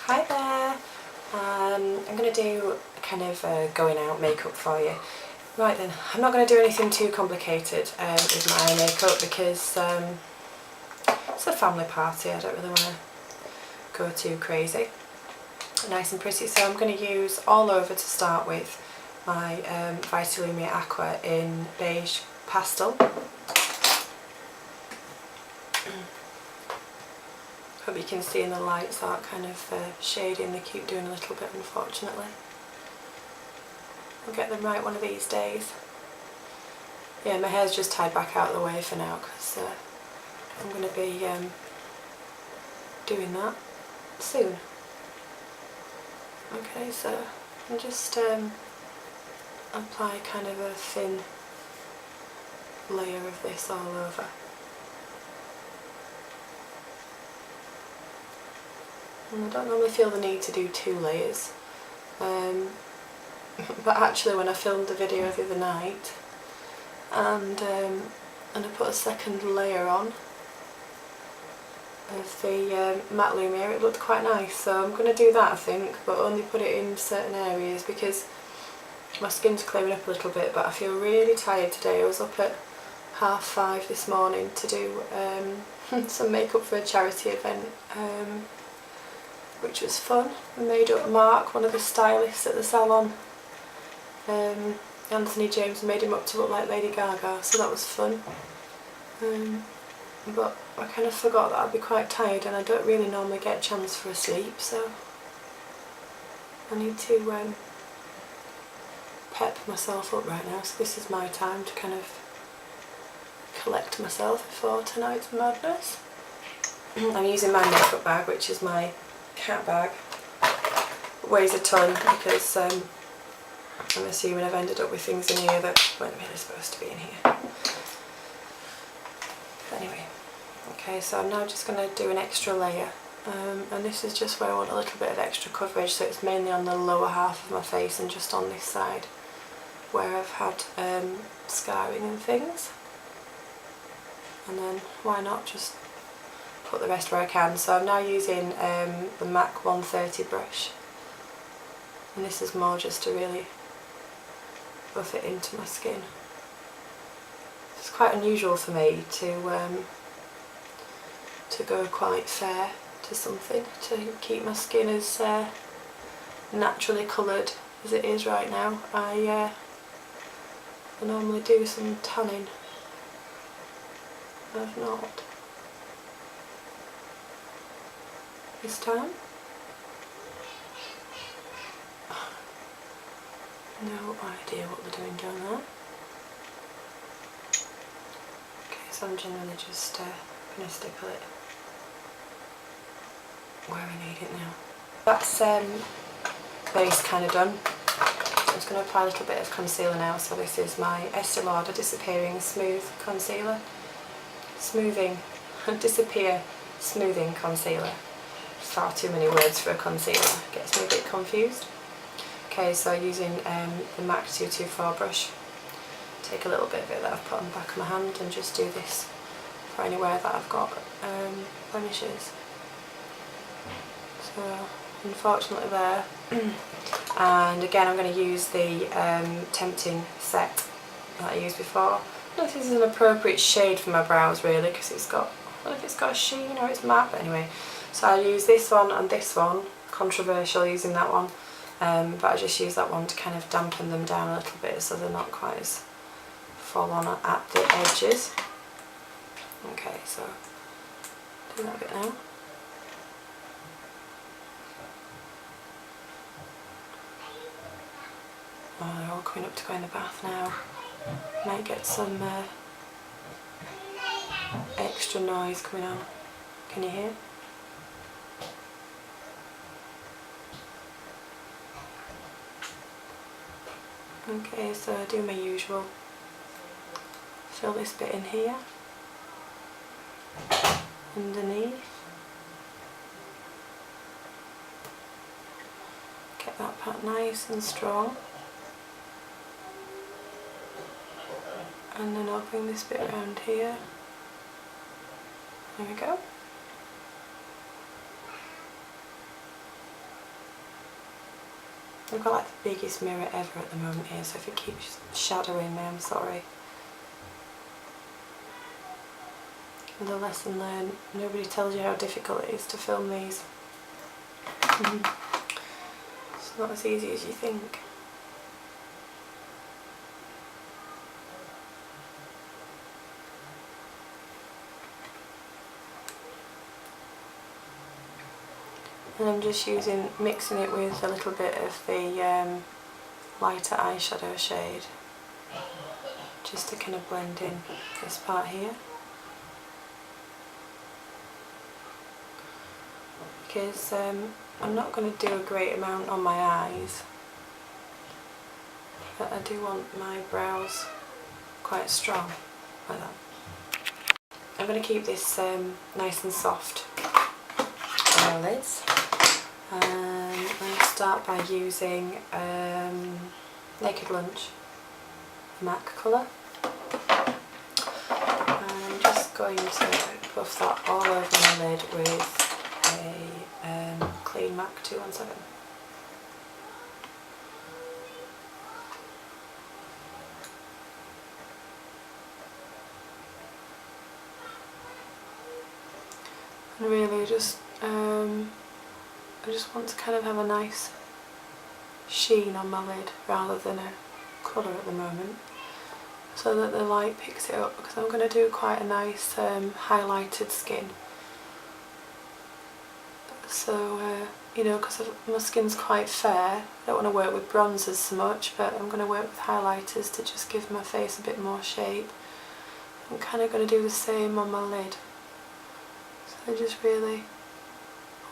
Hi there! I'm going to do kind of going out makeup for you. Right then, I'm not going to do anything too complicated with my makeup because it's a family party. I don't really want to go too crazy. Nice and pretty, so I'm going to use all over to start with my vitalumiere aqua in beige pastel. Hope you can see in the lights that kind of shading they keep doing a little bit, unfortunately. I'll get them right one of these days. Yeah, my hair's just tied back out of the way for now because I'm going to be doing that soon. Okay, so I'll just apply kind of a thin layer of this all over. And I don't normally feel the need to do 2 layers, but actually when I filmed the video the other night and I put a second layer on of the matte lumiere, it looked quite nice, so I'm going to do that I think, but only put it in certain areas because my skin's clearing up a little bit, but I feel really tired today. I was up at 5:30 this morning to do some makeup for a charity event, which was fun. I made up Mark, one of the stylists at the salon, Anthony James, made him up to look like Lady Gaga, so that was fun. But I kind of forgot that I'd be quite tired and I don't really normally get a chance for a sleep, so I need to pep myself up right now, so this is my time to kind of collect myself before tonight's madness. I'm using my makeup bag, which is my cat bag. It weighs a ton because I'm assuming I've ended up with things in here that weren't really supposed to be in here. But anyway, okay, so I'm now just going to do an extra layer, and this is just where I want a little bit of extra coverage, so it's mainly on the lower half of my face and just on this side where I've had scarring and things. And then why not just put the rest where I can. So I'm now using the MAC 130 brush, and this is more just to really buff it into my skin. It's quite unusual for me to go quite fair to something, to keep my skin as naturally coloured as it is right now. I normally do some tanning. I've not this time. No idea what they're doing down there. Okay, so I'm generally just going to stipple it where I need it now. That's base kind of done. So I'm just going to apply a little bit of concealer now. So this is my Estee Lauder Disappearing Smooth Concealer. Disappear Smoothing Concealer. Far too many words for a concealer, gets me a bit confused. Okay, so using the MAC 224 brush, take a little bit of it that I've put on the back of my hand and just do this for anywhere that I've got blemishes. So unfortunately there. And again I'm going to use the Tempting set that I used before. I don't know if this is an appropriate shade for my brows really, because it's got, I don't know if it's got a sheen or it's matte, but anyway. So I use this one and this one, controversial using that one, but I just use that one to kind of dampen them down a little bit so they're not quite as full on at the edges. Okay, so do that bit now. Oh, they're all coming up to go in the bath now. Might get some extra noise coming on. Can you hear? Okay, so I do my usual. Fill this bit in here, underneath. Get that part nice and strong. And then I'll bring this bit around here. There we go. I've got like the biggest mirror ever at the moment here, so if it keeps shadowing me, I'm sorry. And the lesson learned, nobody tells you how difficult it is to film these. It's not as easy as you think. And I'm just mixing it with a little bit of the lighter eyeshadow shade, just to kind of blend in this part here. Because I'm not going to do a great amount on my eyes, but I do want my brows quite strong, like that. I'm going to keep this nice and soft on my lids. And I'm going to start by using Naked Lunch MAC colour, and I'm just going to buff that all over my lid with a clean MAC 217. And really I just want to kind of have a nice sheen on my lid rather than a colour at the moment, so that the light picks it up, because I'm going to do quite a nice highlighted skin. So, you know, because my skin's quite fair, I don't want to work with bronzers so much, but I'm going to work with highlighters to just give my face a bit more shape. I'm kind of going to do the same on my lid. So just really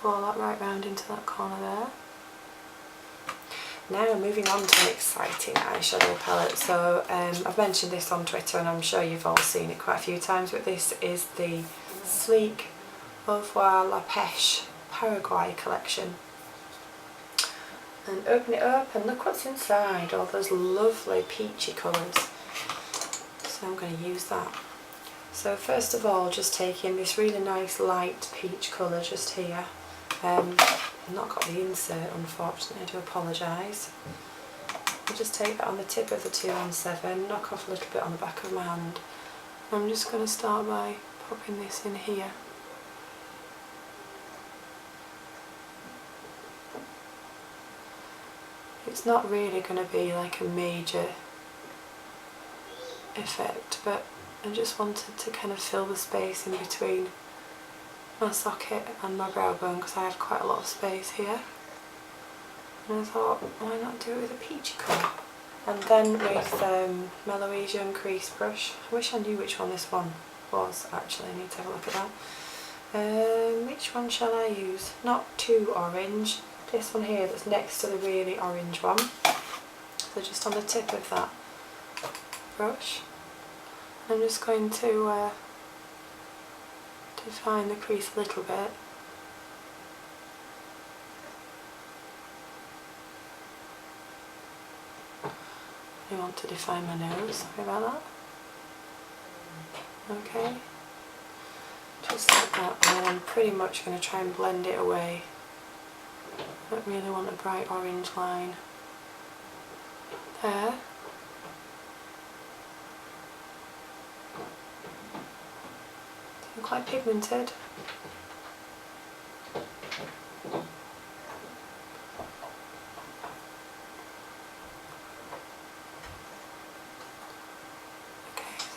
pull that right round into that corner there. Now moving on to an exciting eyeshadow palette. So I've mentioned this on Twitter and I'm sure you've all seen it quite a few times, but this is the Sleek Au Revoir La Pêche Paraguay collection. And open it up and look what's inside, all those lovely peachy colours. So I'm going to use that. So first of all, just taking this really nice light peach colour just here. I've not got the insert, unfortunately, I do apologise. I'll just take that on the tip of the 217, knock off a little bit on the back of my hand. I'm just going to start by popping this in here. It's not really going to be like a major effect, but I just wanted to kind of fill the space in between my socket and my brow bone, because I had quite a lot of space here. And I thought, why not do it with a peachy colour? And then with my Louisian crease brush, I wish I knew which one this one was actually, I need to have a look at that. Which one shall I use? Not too orange, this one here that's next to the really orange one. So just on the tip of that brush, I'm just going to define the crease a little bit. I want to define my nose, sorry about that. Okay, just like that, and then I'm pretty much going to try and blend it away. I don't really want a bright orange line there. I'm quite pigmented.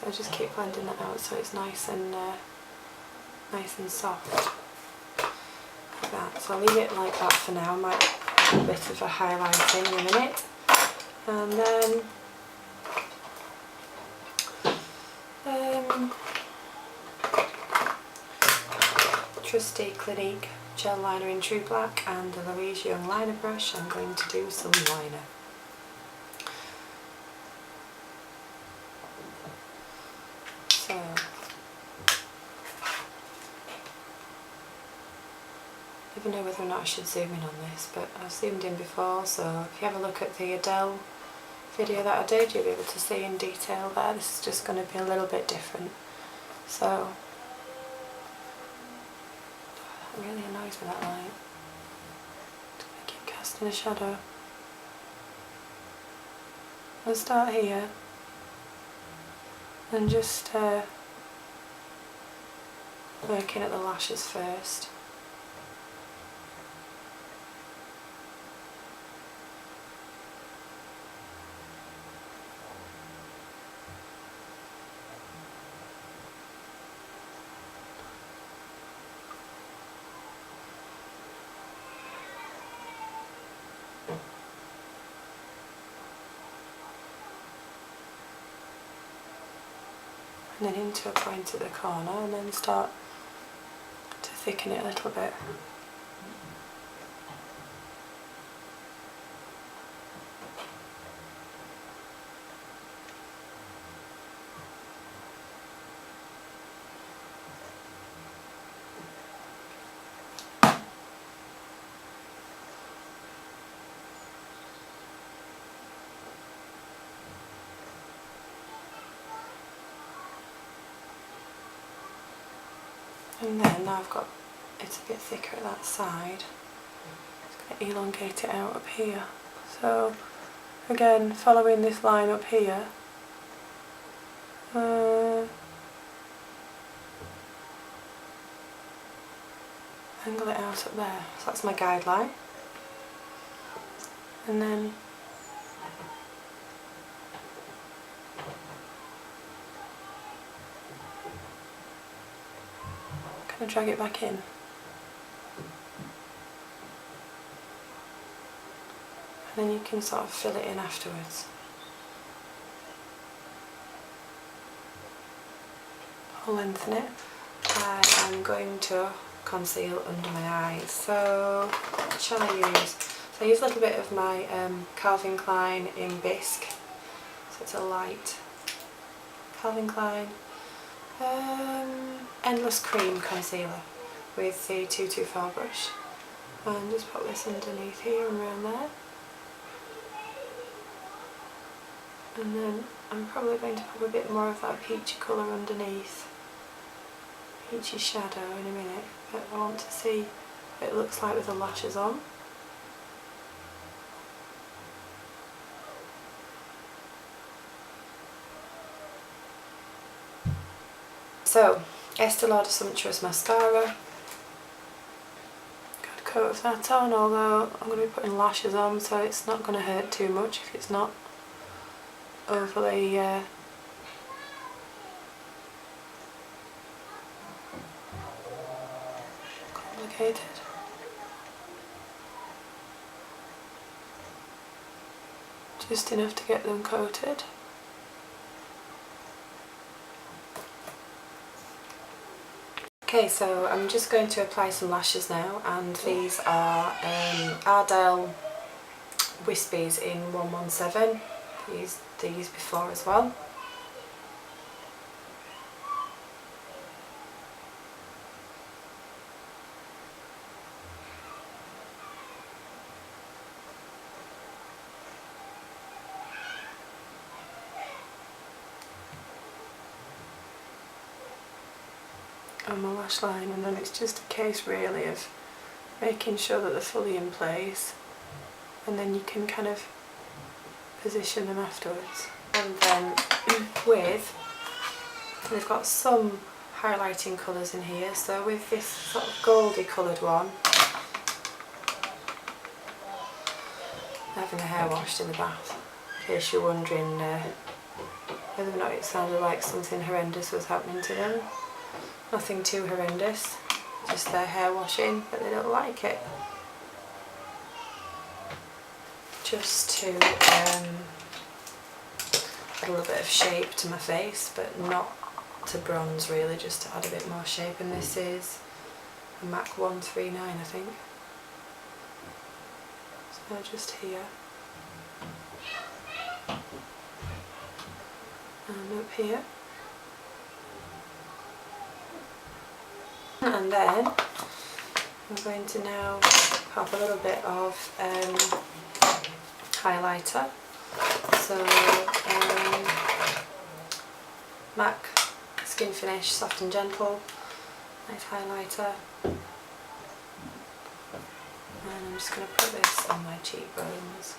I just keep blending that out so it's nice and soft, like that. So I'll leave it like that for now. I might do a bit of a highlighting in a minute, and then trusty Clinique gel liner in True Black and the Louise Young liner brush. I'm going to do some liner. So, I never know whether or not I should zoom in on this, but I've zoomed in before, so if you have a look at the Adele video that I did, you'll be able to see in detail there. This is just going to be a little bit different. So, that really annoys me, that light. It's going to keep casting a shadow. I'll start here and just working at the lashes first. And then into a point at the corner, and then start to thicken it a little bit. And then now I've got it a bit thicker at that side, just going to elongate it out up here. So again, following this line up here, angle it out up there, so that's my guideline. And then kind of drag it back in. And then you can sort of fill it in afterwards. I'll lengthen it. I am going to conceal under my eyes. So what shall I use? So I use a little bit of my Calvin Klein in Bisque. So it's a light Calvin Klein Endless Cream Concealer with the 224 brush. And just pop this underneath here and around there. And then I'm probably going to pop a bit more of that peachy colour underneath. Peachy shadow in a minute, but I want to see what it looks like with the lashes on. So, Estee Lauder Sumptuous Mascara. Got a coat of that on, although I'm going to be putting lashes on, so it's not going to hurt too much if it's not overly complicated. Just enough to get them coated. Okay, so I'm just going to apply some lashes now, and these are Ardell Wispies in 117. Used these before as well. On my lash line, and then it's just a case really of making sure that they're fully in place, and then you can kind of position them afterwards. And then they've got some highlighting colours in here, so with this sort of goldy coloured one, having the hair washed in the bath, in case you're wondering whether or not it sounded like something horrendous was happening to them. Nothing too horrendous, just their hair washing, but they don't like it. Just to add a little bit of shape to my face, but not to bronze really, just to add a bit more shape. And this is a MAC 139, I think. So just here. And up here. And then I'm going to now pop a little bit of highlighter. So MAC Skin Finish Soft and Gentle, nice highlighter. And I'm just going to put this on my cheekbones.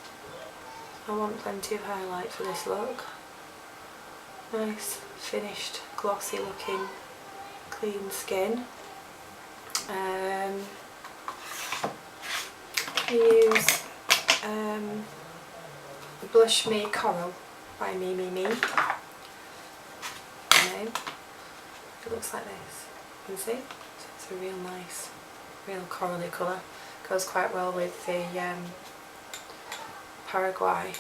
I want plenty of highlight for this look. Nice, finished, glossy looking, clean skin. I use Blush Me Coral by Me. It looks like this, you can see. So it's a real nice, real corally colour. Goes quite well with the Paraguay.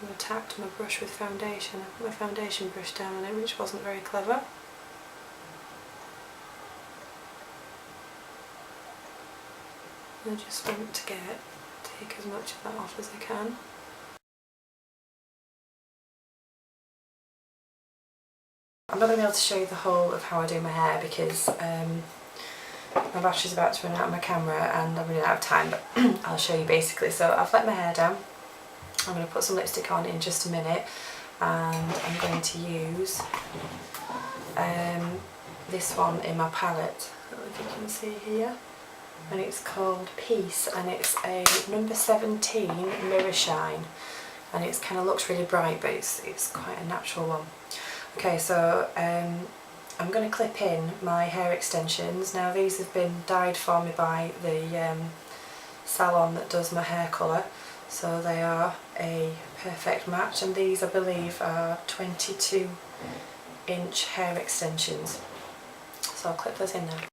I tapped my brush with foundation. I put my foundation brush down on it, which wasn't very clever. I just want to take as much of that off as I can. I'm not going to be able to show you the whole of how I do my hair because my battery's about to run out of my camera and I'm running out of time, but I'll show you basically. So I've let my hair down. I'm going to put some lipstick on in just a minute, and I'm going to use this one in my palette, I don't know if you can see here, and it's called Peace, and it's a number 17 Mirror Shine, and it kind of looks really bright, but it's quite a natural one. Okay, so I'm going to clip in my hair extensions. Now these have been dyed for me by the salon that does my hair colour, so they are a perfect match, and these I believe are 22-inch hair extensions. So I'll clip those in now.